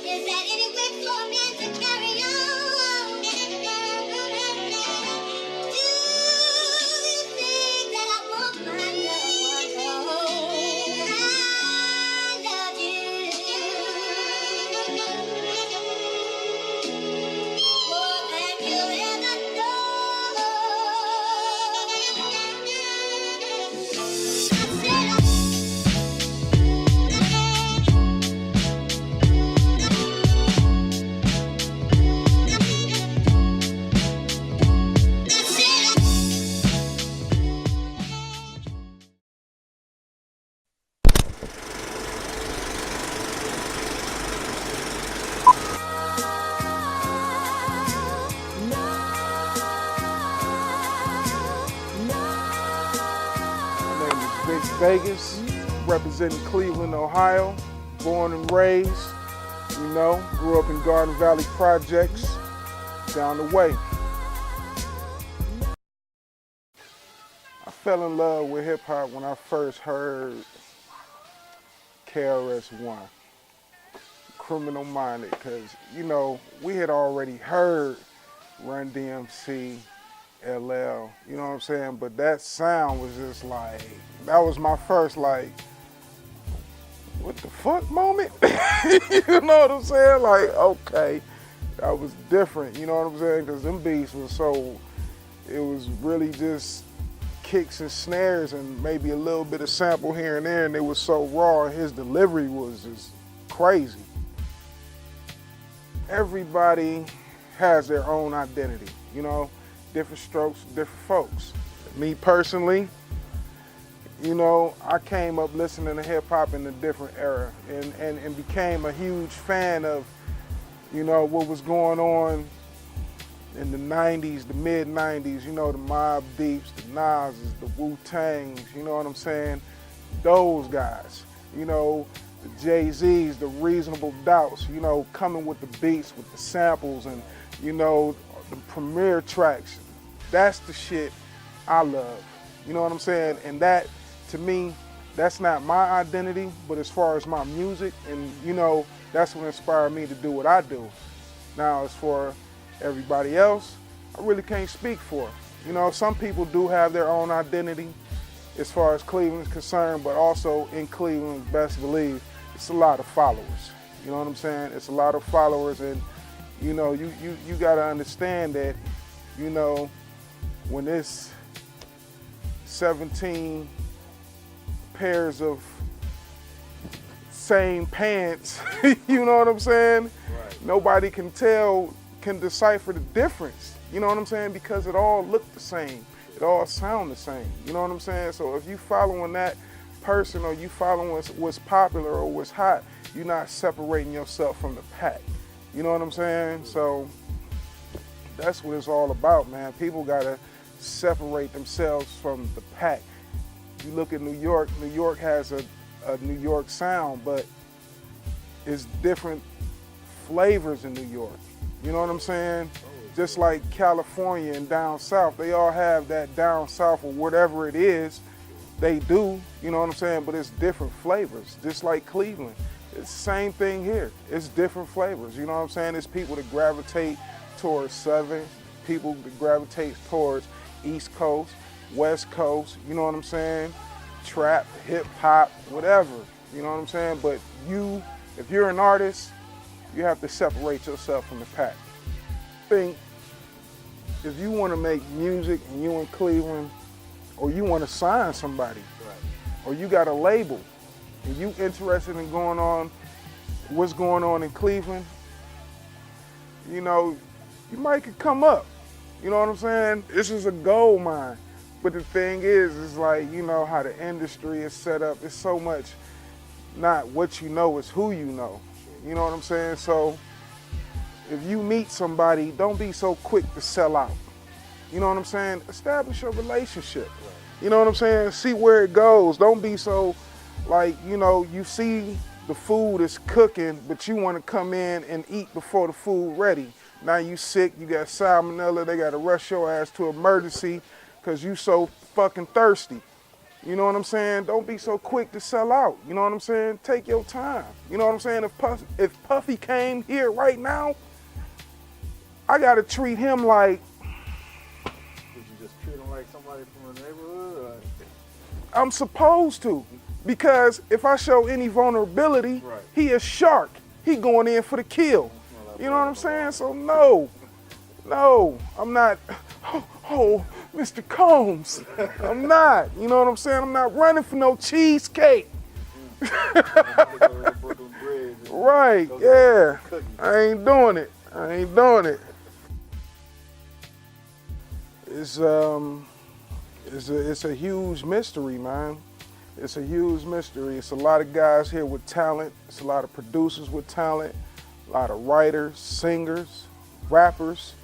Is that any way for a man to carry on? Do you think that I want my loved one home? I love you more than you ever know. I said My name is Vic Vegas, representing Cleveland, Ohio, born and raised, grew up in Garden Valley Projects, down the way. I fell in love with hip hop when I first heard KRS-One, Criminal Minded, because, we had already heard Run DMC, LL, you know what I'm saying? But that sound was just like, that was my first like, what the fuck moment? You know what I'm saying? Like, okay, that was different, you know what I'm saying? Because them beats was so, it was really just kicks and snares and maybe a little bit of sample here and there, and it was so raw, and his delivery was just crazy. Everybody has their own identity, different strokes, different folks. Me personally, I came up listening to hip hop in a different era and became a huge fan of, what was going on in the 90s, the mid 90s, the Mobb Deeps, the Nas's, the Wu-Tangs, you know what I'm saying? Those guys, the Jay-Z's, the Reasonable Doubts, coming with the beats, with the samples and, the premiere tracks. That's the shit I love. You know what I'm saying? And that, to me, that's not my identity, but as far as my music, and that's what inspired me to do what I do. Now, as for everybody else, I really can't speak for. Some people do have their own identity as far as Cleveland is concerned, but also in Cleveland, best believe, it's a lot of followers. You know what I'm saying? It's a lot of followers, and you gotta understand that, when it's 17 pairs of same pants, you know what I'm saying? Right. Nobody can decipher the difference, you know what I'm saying? Because it all look the same, it all sound the same, you know what I'm saying? So if you following that person or you following what's popular or what's hot, you're not separating yourself from the pack, you know what I'm saying? So that's what it's all about, man. People gotta separate themselves from the pack. You look at New York has a New York sound, but it's different flavors in New York. You know what I'm saying? Just like California and down south, they all have that down south or whatever it is, they do, you know what I'm saying? But it's different flavors, just like Cleveland. It's the same thing here. It's different flavors, you know what I'm saying? There's people that gravitate towards Southern, people that gravitate towards East Coast, West Coast, you know what I'm saying? Trap, hip hop, whatever, you know what I'm saying? But if you're an artist, you have to separate yourself from the pack. I think if you want to make music and you in Cleveland, or you want to sign somebody, or you got a label, and you interested in what's going on in Cleveland, you might could come up. You know what I'm saying? This is a gold mine. But the thing is like, how the industry is set up. It's so much not what you know, it's who you know. You know what I'm saying? So if you meet somebody, don't be so quick to sell out. You know what I'm saying? Establish a relationship. You know what I'm saying? See where it goes. Don't be so like, you see the food is cooking, but you want to come in and eat before the food ready. Now you sick, you got salmonella, they got to rush your ass to emergency because you so fucking thirsty. You know what I'm saying? Don't be so quick to sell out. You know what I'm saying? Take your time. You know what I'm saying? If Puffy came here right now, I gotta treat him like. Would you just treat him like somebody from the neighborhood? I'm supposed to, because if I show any vulnerability, Right. he a shark. He going in for the kill. You know what I'm saying? So no, I'm not. Oh, Mr. Combs, I'm not. You know what I'm saying? I'm not running for no cheesecake. Right? Yeah. I ain't doing it. It's a huge mystery, man. It's a huge mystery. It's a lot of guys here with talent. It's a lot of producers with talent. A lot of writers, singers, rappers,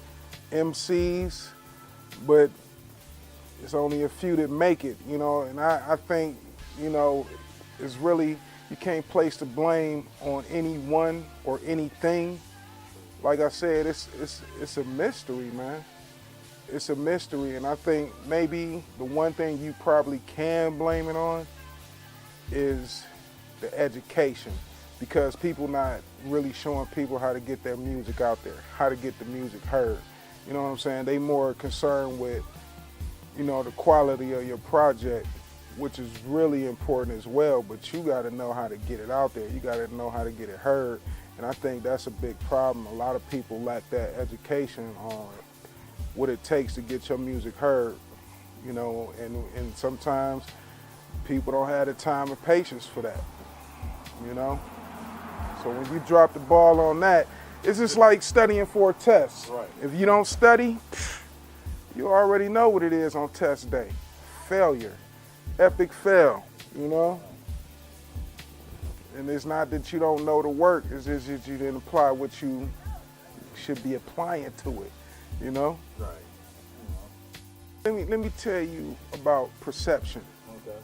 MCs, but it's only a few that make it, you know, and I think, you know, it's really, you can't place the blame on anyone or anything. Like I said, it's a mystery, man. It's a mystery, and I think maybe the one thing you probably can blame it on is the education, because people not really showing people how to get their music out there, how to get the music heard. You know what I'm saying? They more concerned with, you know, the quality of your project, which is really important as well, but you gotta know how to get it out there. You gotta know how to get it heard. And I think that's a big problem. A lot of people lack that education on what it takes to get your music heard, you know, and sometimes people don't have the time and patience for that, you know? So when you drop the ball on that, it's just like studying for a test. Right. If you don't study, you already know what it is on test day. Failure, epic fail, you know? And it's not that you don't know the work, it's just that you didn't apply what you should be applying to it, you know? Right. Let me tell you about perception. Okay.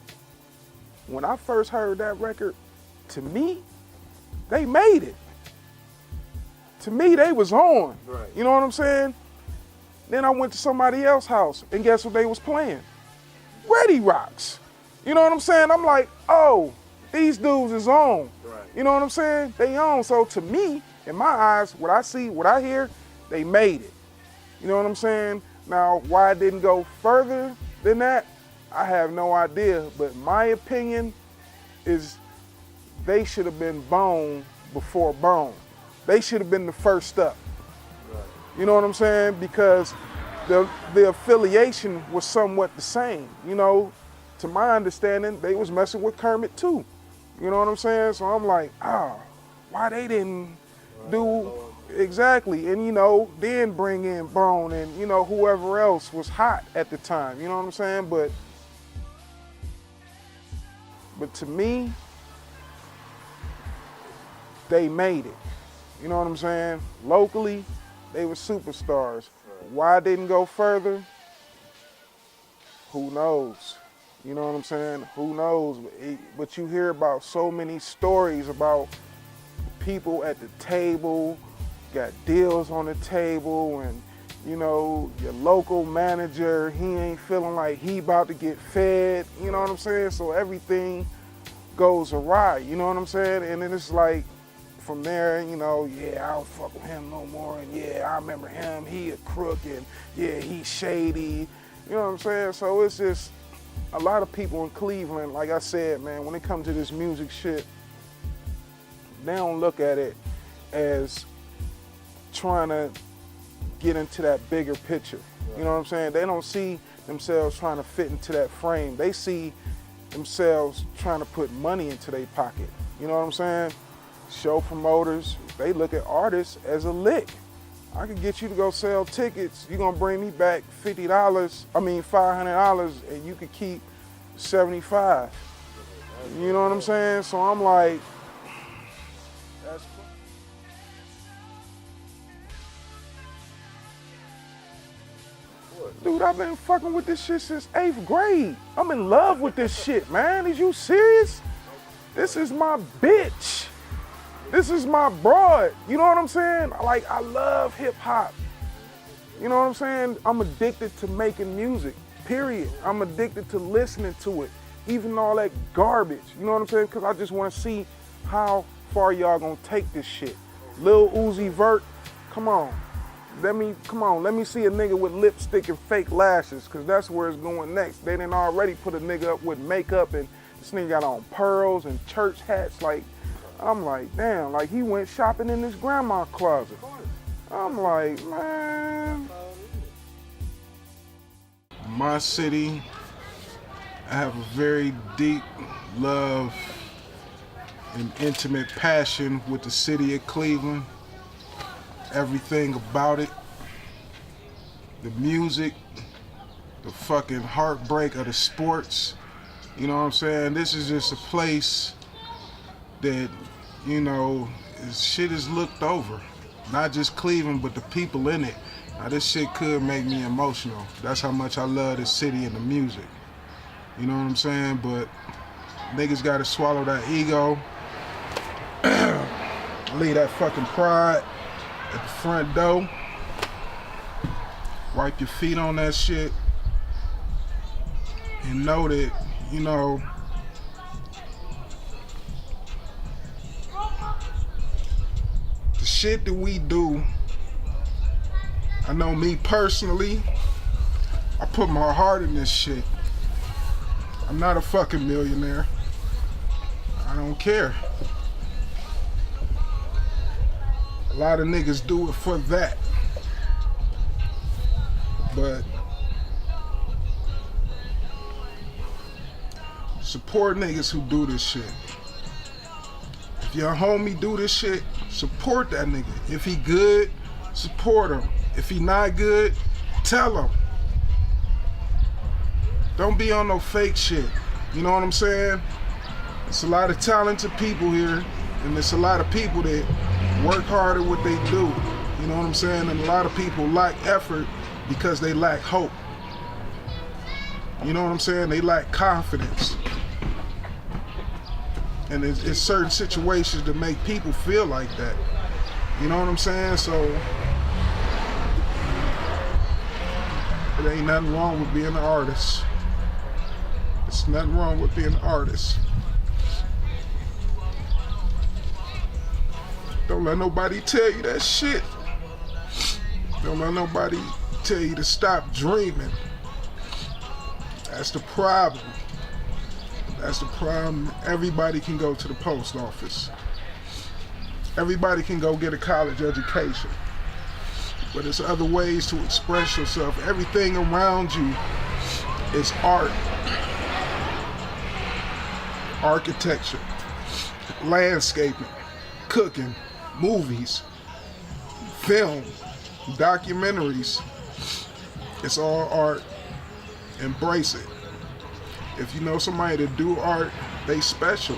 When I first heard that record, to me, they made it. To me, they was on. Right. You know what I'm saying? Then I went to somebody else's house, and guess what they was playing? Ready Rocks. You know what I'm saying? I'm like, oh, these dudes is on. Right. You know what I'm saying? They on. So to me, in my eyes, what I see, what I hear, they made it. You know what I'm saying? Now, why it didn't go further than that, I have no idea. But my opinion is they should have been Bone before Bone. They should have been the first up. Right. You know what I'm saying? Because the affiliation was somewhat the same. You know, to my understanding, they was messing with Kermit too. You know what I'm saying? So I'm like, why they didn't do exactly? And, you know, then bring in Bone and, you know, whoever else was hot at the time. You know what I'm saying? But to me, they made it. You know what I'm saying? Locally, they were superstars. Why it didn't go further? Who knows? You know what I'm saying? Who knows? But you hear about so many stories about people at the table, got deals on the table, and you know, your local manager, he ain't feeling like he about to get fed, you know what I'm saying? So everything goes awry, you know what I'm saying? And then it's like, from there, you know, yeah, I don't fuck with him no more, and yeah, I remember him, he a crook, and yeah, he's shady, you know what I'm saying? So it's just, a lot of people in Cleveland, like I said, man, when it comes to this music shit, they don't look at it as trying to get into that bigger picture. You know what I'm saying? They don't see themselves trying to fit into that frame. They see themselves trying to put money into their pocket. You know what I'm saying? Show promoters, they look at artists as a lick. I could get you to go sell tickets. You're gonna bring me back $500, and you could keep 75. You know what I'm saying? So I'm like, that's dude, I've been fucking with this shit since 8th grade. I'm in love with this shit, man. Is you serious? This is my bitch. This is my broad. You know what I'm saying? Like, I love hip hop. You know what I'm saying? I'm addicted to making music, period. I'm addicted to listening to it. even all that garbage. You know what I'm saying? Because I just want to see how far y'all gonna take this shit. Lil Uzi Vert, come on. Let me see a nigga with lipstick and fake lashes, because that's where it's going next. They done already put a nigga up with makeup, and this nigga got on pearls and church hats. Like, I'm like, damn, like he went shopping in his grandma's closet. I'm like, man. My city, I have a very deep love and intimate passion with the city of Cleveland. Everything about it, the music, the fucking heartbreak of the sports. You know what I'm saying? This is just a place that, you know, shit is looked over. Not just Cleveland, but the people in it. Now this shit could make me emotional. That's how much I love this city and the music. You know what I'm saying? But niggas gotta swallow that ego. Leave that fucking pride at the front door. Wipe your feet on that shit. And know that, you know, the shit that we do, I know me personally, I put my heart in this shit. I'm not a fucking millionaire. I don't care. A lot of niggas do it for that. But support niggas who do this shit. If your homie do this shit, support that nigga. If he good, support him. If he not good, tell him. Don't be on no fake shit. You know what I'm saying? There's a lot of talented people here, and there's a lot of people that work hard at what they do. You know what I'm saying? And a lot of people lack effort because they lack hope. You know what I'm saying? They lack confidence. And it's certain situations that make people feel like that. You know what I'm saying? So there ain't nothing wrong with being an artist. There's nothing wrong with being an artist. Don't let nobody tell you that shit. Don't let nobody tell you to stop dreaming. That's the problem. That's the problem. Everybody can go to the post office. Everybody can go get a college education. But there's other ways to express yourself. Everything around you is art. Architecture, landscaping, cooking, movies, film, documentaries. It's all art. Embrace it. If you know somebody that do art, they special.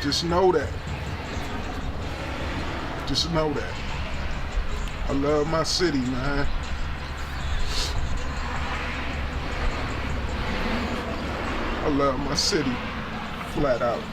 Just know that. Just know that. I love my city, man. I love my city, flat out.